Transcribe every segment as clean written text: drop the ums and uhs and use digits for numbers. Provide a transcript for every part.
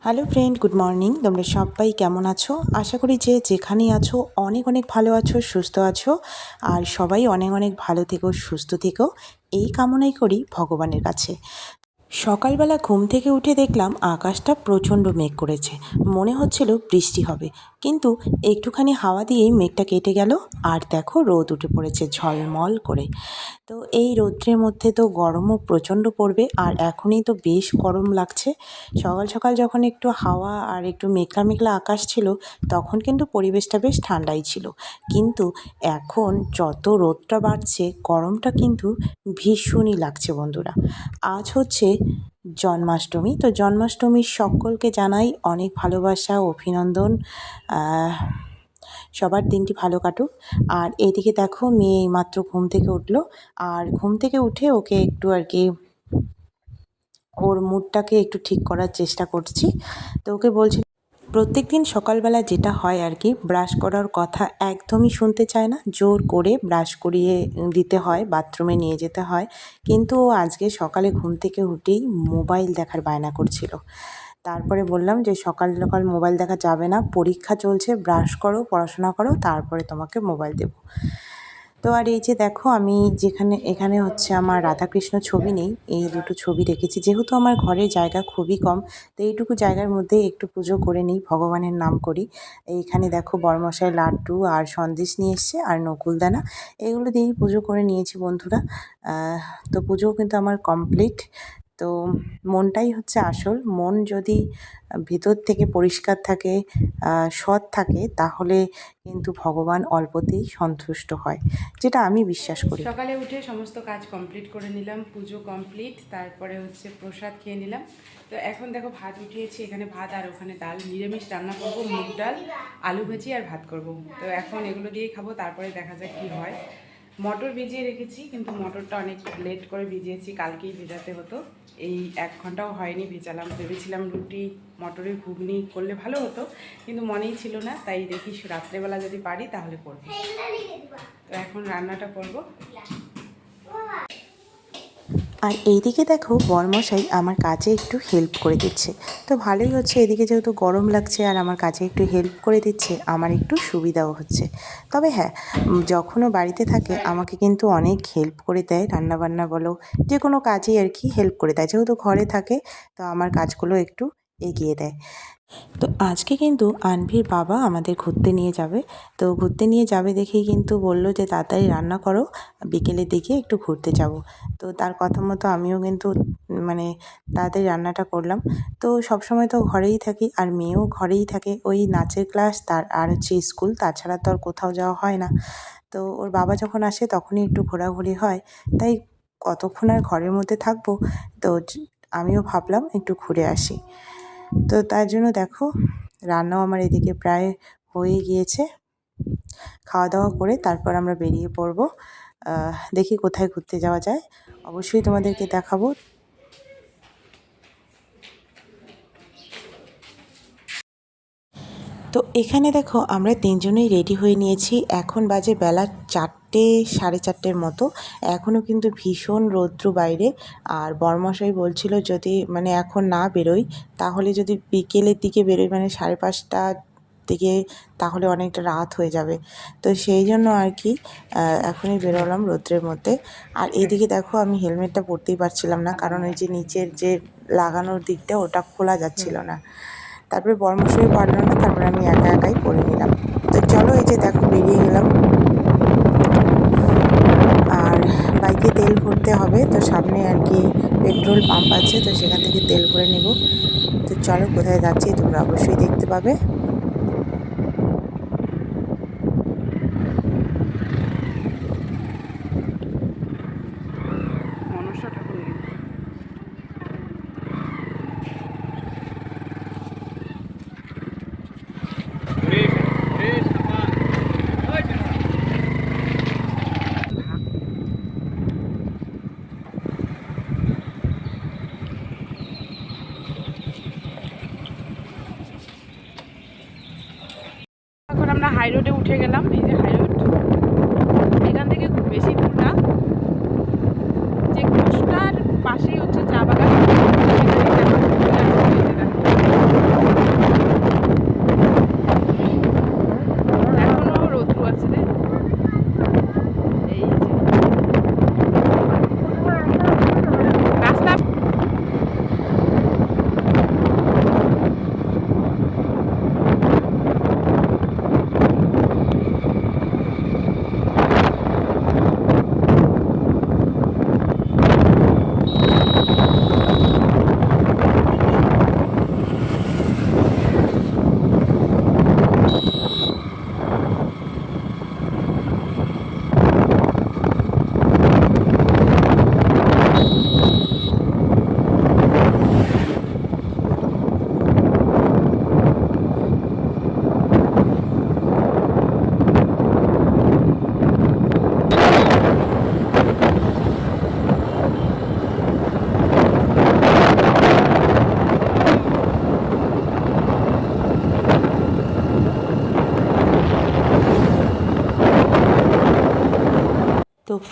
Hello friend, good morning. তোমরা সবাই কেমন আছো? আশা করি যে যেখানেই আছো অনেক অনেক ভালো আছো, সুস্থ আছো। আর সবাই অনেক অনেক ভালো থেকো, সুস্থ থেকো, এই কামনাই করি ভগবানের কাছে। সকালবেলা ঘুম থেকে উঠে দেখলাম আকাশটা প্রচণ্ড মেঘ করেছে। মনে হচ্ছিল বৃষ্টি হবে, কিন্তু একটুখানি হাওয়া দিয়েই মেঘটা কেটে গেল। আর দেখো রোদ উঠে পড়েছে ঝলমল করে। তো এই রৌদ্রের মধ্যে তো গরমও প্রচণ্ড পড়বে, আর এখনই তো বেশ গরম লাগছে। সকাল সকাল যখন একটু হাওয়া আর একটু মেঘলা মেঘলা আকাশ ছিল, তখন কিন্তু পরিবেশটা বেশ ঠান্ডাই ছিল। কিন্তু এখন যত রোদটা বাড়ছে, গরমটা কিন্তু ভীষণই লাগছে বন্ধুরা। আজ হচ্ছে জন্মাষ্টমী। তো জন্মাষ্টমীর সকলকে জানাই অনেক ভালোবাসা, অভিনন্দন। সবার দিনটি ভালো কাটুক। আর এদিকে দেখো মেয়ে এইমাত্র ঘুম থেকে উঠলো, আর ঘুম থেকে উঠে ওকে একটু আর কি ওর মুডটাকে একটু ঠিক করার চেষ্টা করছি। তো ওকে বলছি, প্রত্যেকদিন সকালবেলা যেটা হয় আর কি, ব্রাশ করার কথা একদমই শুনতে চায় না, জোর করে ব্রাশ করিয়ে দিতে হয়, বাথরুমে নিয়ে যেতে হয়। কিন্তু ও আজকে সকালে ঘুম থেকে উঠেই মোবাইল দেখার বায়না করছিল। তারপরে বললাম যে সকাল সকাল মোবাইল দেখা যাবে না, পরীক্ষা চলছে, ব্রাশ করো, পড়াশোনা করো, তারপরে তোমাকে মোবাইল দেবো। তো আর এই যে দেখো আমি এখানে হচ্ছে আমার রাধাকৃষ্ণ ছবি নেই, এই দুটো ছবি রেখেছি। যেহেতু আমার ঘরের জায়গা খুবই কম, তো এইটুকু জায়গার মধ্যে একটু পুজো করে নিই, ভগবানের নাম করি। এইখানে দেখো বড়মশাই লাড্ডু আর সন্দেশ নিয়ে এসছে, আর নকুলদানা, এগুলো দিয়েই পুজো করে নিয়েছি বন্ধুরা। তো পুজোও কিন্তু আমার কমপ্লিট। তো মনটাই হচ্ছে আসল। মন যদি ভিতর থেকে পরিষ্কার থাকে, সৎ থাকে, তাহলে কিন্তু ভগবান অল্পতেই সন্তুষ্ট হয়, যেটা আমি বিশ্বাস করি। সকালে উঠে সমস্ত কাজ কমপ্লিট করে নিলাম, পুজো কমপ্লিট, তারপরে হচ্ছে প্রসাদ খেয়ে নিলাম। তো এখন দেখো ভাত উঠিয়েছি, এখানে ভাত আর ওখানে ডাল, নিরামিষ রান্না করবো, মুগ ডাল, আলু ভাজি আর ভাত করব। তো এখন এগুলো দিয়েই খাবো, তারপরে দেখা যাক কী হয়। মটর ভিজিয়ে রেখেছি, কিন্তু মটরটা অনেক লেট করে ভিজিয়েছি, কালকেই ভেজাতে হতো। এই 1 ঘন্টাও হয়নি ভেজালাম। ভেবেছিলাম রুটি মটরের ঘুগনি করলে ভালো হতো, কিন্তু মনেই ছিল না। তাই দেখি রাত্রেবেলা যদি পারি তাহলে করবো। তো এখন রান্নাটা করব। আর এইদিকে দেখো বরমশাই আমার কাজে একটু হেল্প করে দিচ্ছে। তো ভালোই হচ্ছে, এদিকে যেহেতু গরম লাগছে আর আমার কাজে একটু হেল্প করে দিচ্ছে, আমার একটু সুবিধাও হচ্ছে। তবে হ্যাঁ, যখনও বাড়িতে থাকে আমাকে কিন্তু অনেক হেল্প করে দেয়, রান্নাবান্না বলো, যে কোনো কাজেই আর কি হেল্প করে দেয়। যেহেতু ঘরে থাকে, তো আমার কাজগুলো একটু এগিয়ে দেয়। তো আজকে কিন্তু আনভির বাবা আমাদের ঘুরতে নিয়ে যাবে। তো ঘুরতে নিয়ে যাবে দেখেই কিন্তু বলল যে তাড়াতাড়ি রান্না করো, বিকেলের দিকে একটু ঘুরতে যাব। তো তার কথা মতো আমিও কিন্তু মানে তাড়াতাড়ি রান্নাটা করলাম। তো সবসময় তো ঘরেই থাকি, আর মেয়েও ঘরেই থাকে, ওই নাচের ক্লাস আর হচ্ছে স্কুল, তাছাড়া তো আর কোথাও যাওয়া হয় না। তো ওর বাবা যখন আসে তখনই একটু ঘোরাঘুরি হয়, তাই কতক্ষণ আর ঘরের মধ্যে থাকবো। তো আমিও ভাবলাম একটু ঘুরে আসি। তো তার জন্য দেখো রান্নাও আমার এদিকে প্রায় হয়ে গিয়েছে। খাওয়া দাওয়া করে তারপর আমরা বেরিয়ে পড়ব। দেখি কোথায় ঘুরতে যাওয়া যায়, অবশ্যই তোমাদেরকে দেখাবো। তো এখানে দেখো আমরা তিনজনেই রেডি হয়ে নিয়েছি। এখন বাজে বেলা 4টে, 4:30 মতো। এখনও কিন্তু ভীষণ রৌদ্র বাইরে। আর বরমশাই বলছিল যদি মানে এখন না বেরোই, তাহলে যদি বিকেলের দিকে বেরোই, মানে 5:30টার দিকে, তাহলে অনেকটা রাত হয়ে যাবে। তো সেই জন্য আর কি এখনই বেরোলাম রৌদ্রের মধ্যে। আর এদিকে দেখো আমি হেলমেটটা পরতেই পারছিলাম না, কারণ ওই যে নিচের যে লাগানোর দিকটা, ওটা খোলা যাচ্ছিল না। তারপরে বরমশাইও পারল না, তারপরে আমি একা একাই করে নিলাম। তো চলো, এই যে দেখো বেরিয়ে গেলাম। আর বাইকে তেল ভরতে হবে, তো সামনে আর কি পেট্রোল পাম্প আছে, তো সেখান থেকে তেল ভরে নেব। তো চলো কোথায় যাচ্ছি তোমরা অবশ্যই দেখতে পাবে। মনসা ঠাকুর নেই। এখন আমরা হাই রোডে উঠে গেলাম। এই যে হাই রোড, এখান থেকে খুব বেশি দূর না। চেক পোস্টটার পাশেই হচ্ছে চা বাগান। সেখানে দেখা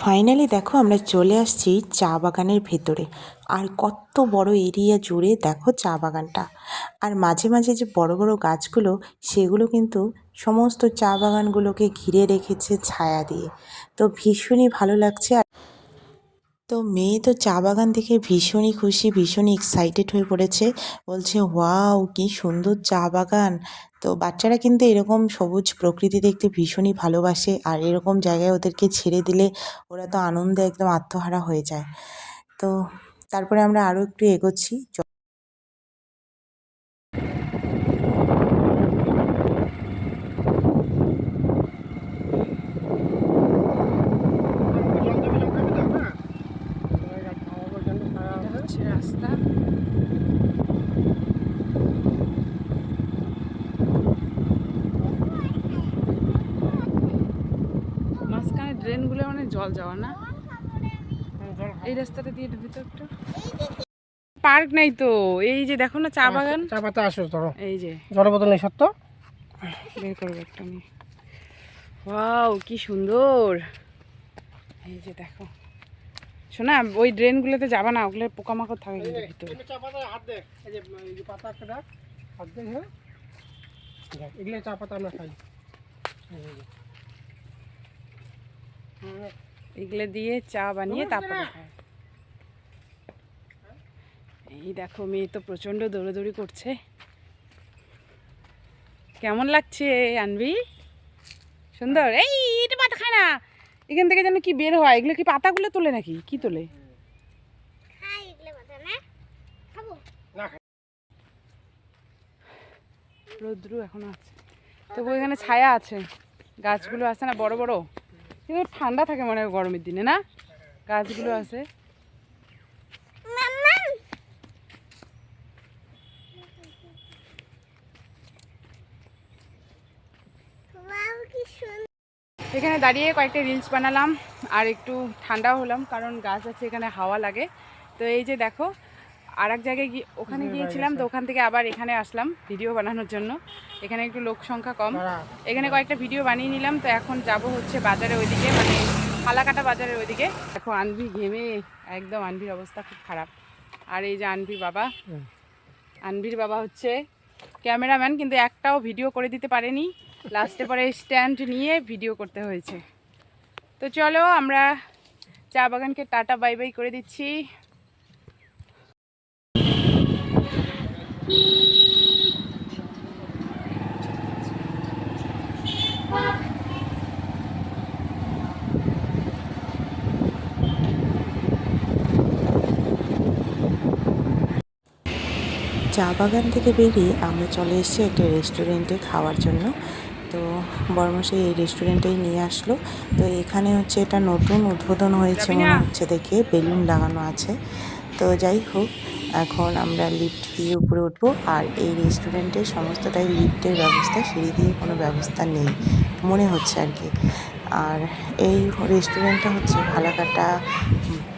ফাইনালি দেখো আমরা চলে আসছি চা বাগানের ভেতরে। আর কত বড় এরিয়া জুড়ে দেখো চা বাগানটা। আর মাঝে মাঝে যে বড় বড় গাছগুলো, সেগুলো কিন্তু সমস্ত চা বাগানগুলোকে ঘিরে রেখেছে ছায়া দিয়ে। তো ভীষণই ভালো লাগছে। তো মেয়ে তো চা বাগান দেখে ভীষণই খুশি, ভীষণই এক্সাইটেড হয়ে পড়েছে। বলছে ওয়াও কি সুন্দর চা বাগান। তো বাচ্চারা কিন্তু এরকম সবুজ প্রকৃতি দেখতে ভীষণই ভালোবাসে, আর এরকম জায়গায় ওদেরকে ছেড়ে দিলে ওরা তো আনন্দে একদম আত্মহারা হয়ে যায়। তো তারপরে আমরা আরও একটু এগোচ্ছি। এটা হচ্ছে রাস্তা। মাঝখানে ড্রেনগুলো মানে জল যাওয়া না, এই রাস্তাটা দিয়ে ঢুকে তো একটু পার্ক নাই তো। এই যে দেখো না চা বাগান, চা পাতা আসো ধরো, এই যে জলের বোতল নেই সত্য বের করবো একটা আমি। ওয়াও কি সুন্দর। এই যে দেখো শোনা, ওই ড্রেনগুলোতে যাবা না, ওগুলো পোকামাকড় থাকে কিন্তু ভিতরে। চা পাতা হাত দে, এই যে পাতা একটা রাখ, হাত দে। হ্যাঁ এগুলো চা পাতা আমরা খাই। এগুলো দিয়ে চা বানিয়ে তারপরে খায়। এই দেখো মেয়ে তো প্রচণ্ড দৌড়াদৌড়ি করছে। কেমন লাগছে আনবি? সুন্দর। এই এটা পাতা খায় না, এখান থেকে যেন কি বের হয়। এগুলো কি পাতাগুলো তোলে নাকি কি তোলে? রোদ্রু এখনো আছে, তবু এখানে ছায়া আছে, গাছগুলো আছে না বড় বড়, কিন্তু ঠান্ডা থাকে মনে হয় গরমের দিনে না, গাছগুলো আছে। এখানে দাঁড়িয়ে কয়েকটা রিলস বানালাম আর একটু ঠান্ডাও হলাম, কারণ গাছ আছে এখানে, হাওয়া লাগে। তো এই যে দেখো আর এক জায়গায় ওখানে গিয়েছিলাম, তো ওখান থেকে আবার এখানে আসলাম ভিডিও বানানোর জন্য। এখানে একটু লোক সংখ্যা কম, এখানে কয়েকটা ভিডিও বানিয়ে নিলাম। তো এখন যাব হচ্ছে বাজারে ওইদিকে, মানে ফালাকাটা বাজারের ওইদিকে। দেখো আনভি ঘেমে একদম, আনভির অবস্থা খুব খারাপ। আর এই যে আনভির বাবা, আনভির বাবা হচ্ছে ক্যামেরাম্যান, কিন্তু একটাও ভিডিও করে দিতে পারেনি, লাস্টে পরে স্ট্যান্ড নিয়ে ভিডিও করতে হয়েছে। তো চলো আমরা চা বাগানকে টাটা বাই বাই করে দিচ্ছি। চা বাগান থেকে বেরিয়ে আমরা চলে এসেছি একটা রেস্টুরেন্টে খাওয়ার জন্য। তো বর্মশাই এই রেস্টুরেন্টেই নিয়ে আসলো। তো এখানে হচ্ছে এটা নতুন উদ্বোধন হয়েছে মনে হচ্ছে, দেখে বেলুন লাগানো আছে। তো যাই হোক, এখন আমরা লিফট দিয়ে উপরে উঠবো। আর এই রেস্টুরেন্টের সমস্তটাই লিফটের ব্যবস্থা, সিঁড়ি দিয়ে কোনো ব্যবস্থা নেই মনে হচ্ছে আর কি। আর এই রেস্টুরেন্টটা হচ্ছে ফালাকাটা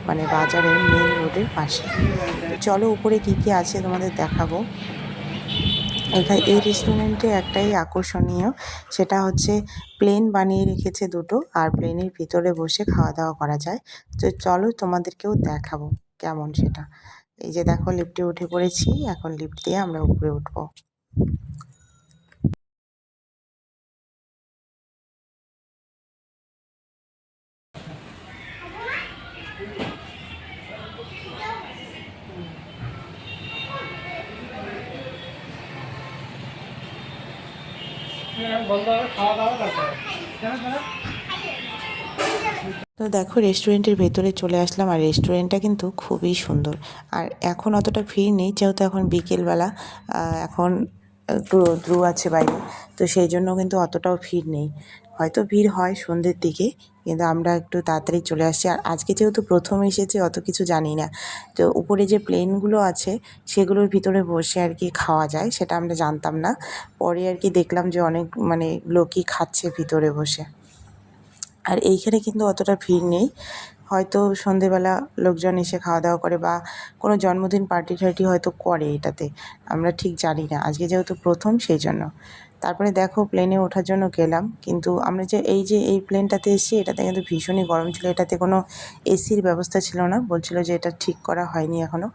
মানে বাজারের মেন রোডের পাশে। চলো উপরে কী কী আছে তোমাদের দেখাবো। এখানে এই রেস্টুরেন্টে একটাই আকর্ষণীয়, সেটা হচ্ছে প্লেন বানিয়ে রেখেছে দুটো, আর প্লেনের ভিতরে বসে খাওয়া দাওয়া করা যায়। তো চলো তোমাদেরকেও দেখাবো কেমন সেটা। এই যে দেখো লিফটে উঠে পড়েছি, এখন লিফট দিয়ে আমরা উপরে উঠবো। বন্ধ হবে, খাওয়া দাওয়া দরকার। তো দেখো রেস্টুরেন্টের ভেতরে চলে আসলাম, আর রেস্টুরেন্টটা কিন্তু খুবই সুন্দর। আর এখন অতটা ভিড় নেই, যেহেতু এখন বিকেলবেলা, এখন একটু রৌদ্র আছে বাইরে, তো সেই জন্য কিন্তু অতটাও ভিড় নেই। হয়তো ভিড় হয় সন্ধ্যের দিকে, কিন্তু আমরা একটু তাড়াতাড়ি চলে আসছি। আর আজকে যেহেতু প্রথম এসেছি, অত কিছু জানি না। তো উপরে যে প্লেনগুলো আছে সেগুলোর ভিতরে বসে আর কি খাওয়া যায়, সেটা আমরা জানতাম না। পরে আর কি দেখলাম যে অনেক মানে লোকই খাচ্ছে ভিতরে বসে। আর এইখানে কিন্তু অতটা ভিড় নেই, হয়তো সন্ধেবেলা লোকজন এসে খাওয়া দাওয়া করে বা কোনো জন্মদিন পার্টি টার্টি হয়তো করে এটাতে, আমরা ঠিক জানি না, আজকে যেহেতু প্রথম সেই জন্য। তারপরে দেখো প্লেনে ওঠার জন্য গেলাম, কিন্তু আমরা যে এই প্লেনটাতে এসেছি এটাতে কিন্তু ভীষণই গরম ছিল, এটাতে কোনো এসির ব্যবস্থা ছিল না, বলছিল যে এটা ঠিক করা হয়নি এখনও।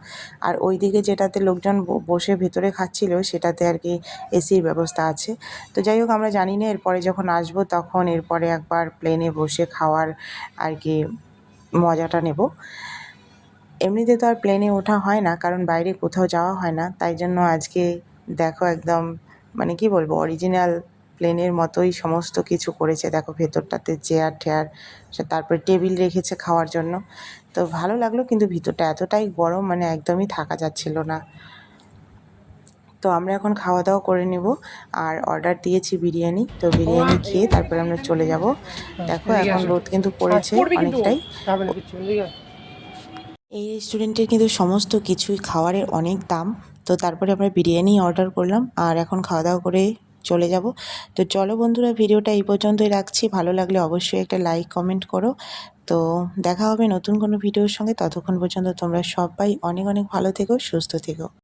আর ওই দিকে যেটাতে লোকজন বসে ভেতরে খাচ্ছিল সেটাতে আর কি এসির ব্যবস্থা আছে। তো যাই হোক, আমরা জানি না, এরপরে যখন আসবো তখন এরপরে একবার প্লেনে বসে খাওয়ার আর কি মজাটা নেব। এমনিতে তো আর প্লেনে ওঠা হয় না, কারণ বাইরে কোথাও যাওয়া হয় না, তাই জন্য আজকে দেখো একদম মানে কি বলবো, অরিজিনাল প্লেনের মতোই সমস্ত কিছু করেছে। দেখো ভেতরটাতে চেয়ার টেয়ার, তারপরে টেবিল রেখেছে খাওয়ার জন্য। তো ভালো লাগলো, কিন্তু ভিতরটা এতটাই গরম মানে একদমই থাকা যাচ্ছিল না। তো আমরা এখন খাওয়া দাওয়া করে নেব, আর অর্ডার দিয়েছি বিরিয়ানি, তো বিরিয়ানি খেয়ে তারপরে আমরা চলে যাব। দেখো এদিকে এখন আসো। রোদ কিন্তু পড়েছে পড়বি কিন্তু, অনেকটাই। যাবে না কিছু, এদিকে আয়। এই রেস্টুরেন্টের কিন্তু সমস্ত কিছুই খাওয়ারের অনেক দাম। তো তারপরে আমরা বিরিয়ানি অর্ডার করলাম, আর এখন খাওয়া দাওয়া করে চলে যাব। তো চলো বন্ধুরা, ভিডিওটা এই পর্যন্তই রাখছি, ভালো লাগলে অবশ্যই একটা লাইক কমেন্ট করো। তো দেখা হবে নতুন কোনো ভিডিওর সঙ্গে, ততক্ষণ পর্যন্ত তোমরা সবাই অনেক অনেক ভালো থেকো, সুস্থ থেকো।